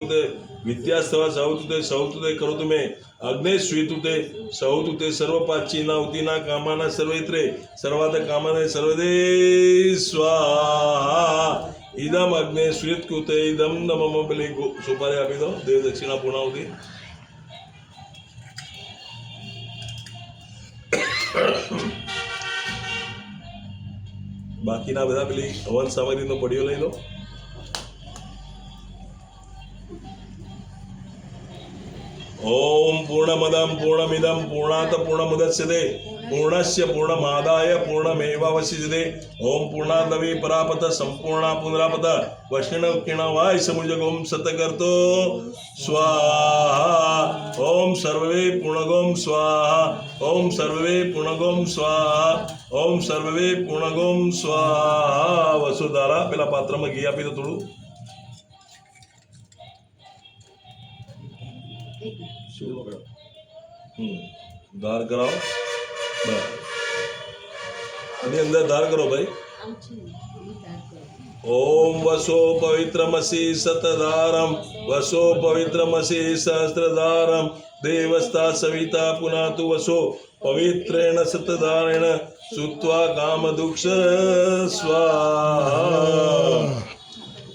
विद्यास्तव सौतुते सौतुते करोतु मे अग्ने स्वीतुते सौतुते सर्व पाचीना उतीना कामाना सर्वैत्रे सर्वात कामाने सर्वदे स्वाहा इदम अग्ने स्वीतकुते इदम नमम बलि सुपारी आपी दो देव दक्षिणा पूर्णाहुति બાકીના બધા પેલી હવન સામગ્રીનો પડીઓ લઈ લો. ओम पूर्णमदं पूर्णमिदं पूर्णात् पूर्णमुदच्यते पूर्णस्य पूर्णमादाय पूर्णमेवावशिष्यते ओम पूर्णादवि परापत संपूर्णा पुनरापत वैष्णवकिणवाय समुजगोम सतकर्तो स्वाहा ओम सर्वे पूर्णगोम स्वाहा ओम सर्वे पूर्णगोम स्वाहा ओम सर्वे पूर्णगोम स्वाहा वसुधारा पेला पात्રમાં ઘી આપી દો થોડું. धार कराओ अंदर धार करो भाई. ओम वसो पवित्रमसि सतधारम वसो पवित्रमसि सहस्रधारम देवस्ता सविता पुनातु वसो पवित्रेण सतधारेण सुत्वा कामदुक्ष स्वाहा.